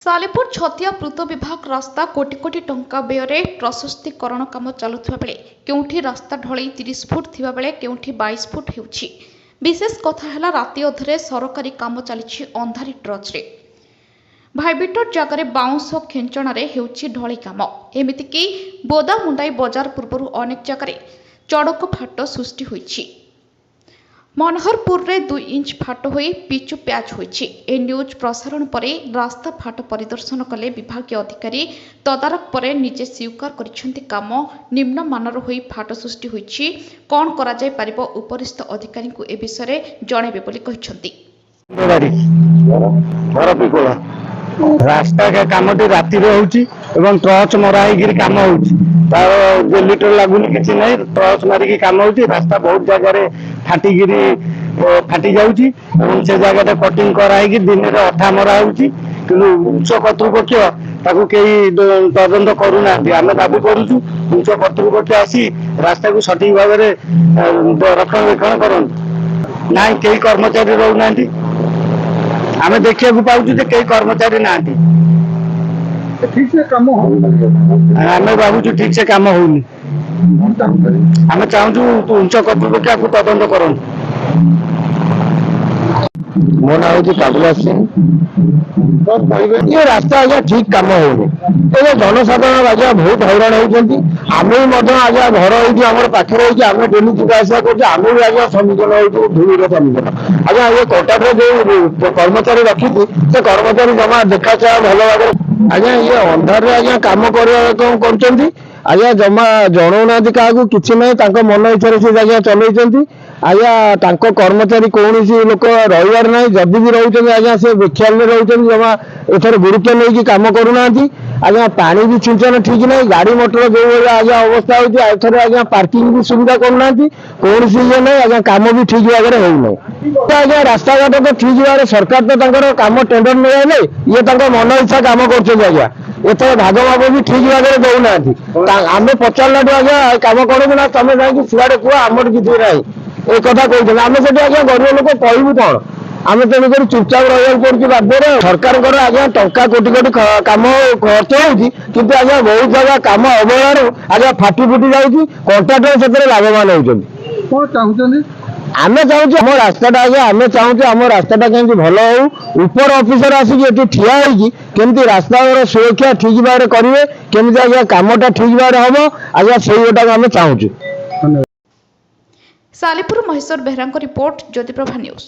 सालेपुर छतिया पूर्त विभाग रास्ता कोटी कोटी टंका व्यय प्रशस्तीकरण काम चलुवा बेले केउठी रास्ता ढलई 30 फुट थिबा बेले केउठी 22 फुट हेउछि। विशेष कथा है राति अधरे सरकारी काम चली अंधारी ट्रच रे भाईबिटर जगार बाउंश खेचणार हेउछि ढलई काम। एमितिकी बोदामुंडाई बजार पूर्व अनेक जगार चड़क फाट सृष्टि होइछि। मनोहरपुर रे 2 इंच फाट हो पिचु प्याच होइछि। ए न्यूज प्रसारण परे रास्ता फाट परिदर्शन कले विभागीय अधिकारी तदारक परे निजे स्वीकार करिसेंति काम निम्न मानर होई फाट सृष्टि होइछि। कोन करा जाय परिबो उपरिस्थ अधिकारी को ए विषय जणेबे बोली कहिसेंति। रास्ता के कामटी राति एवं टर्च मरा काम हो लीटर लगुनि कि ना टर्च मारिकी काम हो रास्ता बहुत जगह फाटी जाऊँगी से जगह कटिंग कराई दिन में अधा मरा कि उच्च कर्तृपक्ष कई तदंत करूना आम दाबी करुचु उच्च कर्तृपक्ष आसी रास्ता को सठिक भाव में रक्षणाबेक्षण करूँ ना कई कर्मचारी रोना आम देखा पाऊँ कई कर्मचारी ना ठीक से काम आम भावुँ ठीक से काम होनी आम चाहूँ उच्च कर्तृपक्ष तदंत करूँ। मो ना हूँ काबुला सिंह। ये रास्ता आज ठीक कम होने जनसाधारण आज बहुत हैरान होती आम भी आज घर होम पाखे आम डेली जावासा करें भी आज सम्मुखीन हो धूल सम्मुखीन आज ये कटार जो कर्मचारी रखी से कर्मचारी जमा देखा चाह भल भाव आज ये अंधार आज कम कर आज जमा जनाऊना क्या कि ना मन इच्छा से जगह चलती आज कर्मचारी कौन लोक रही ना जदि भी रोच आज से बेख्याल में रोच जमा एथर गुरुत्व नहीं कम करूना आज पानी भी सिंचन ठीक ना गाड़ी मोटर जो आज अवस्था होती आज पार्किंग भी सुविधा करना कौन ये ना आज कम भी ठीक भाव में होना आज रास्ता घाट तो ठीक भाव सरकार तो कम टेंडर नहीं ये मन इच्छा कम कर एथर भाग भाग भी ठीक भाव में दौना आम पचारा आज कम करूँ ना तुम जाकि सियाड़े कह आमर किसी ना एक कथा कहते आम से आज गरीब लोक कहू कौन आम तेणुक चुपचाप रहा पड़े बाध्य सरकार आज टंका कोटी कोटी कम खर्च होती आज बहुत जगह कम अवहेलार आज फाटी फुटी जाऊँगी कंट्राक्टर से लाभवान होती आम चाहूँ आम रास्ता आज आम चाहूँ आम रास्ता कहीं भल हो ऊपर ऑफिसर आसिक ठिया होमती रास्ता सुरक्षा ठीक भाव में करेंगे केमी आज कमटा ठीक भाव में हम आज से गोटा आम चाहूँ। Salepur Maheshwar Behera report Jyotiprabha news.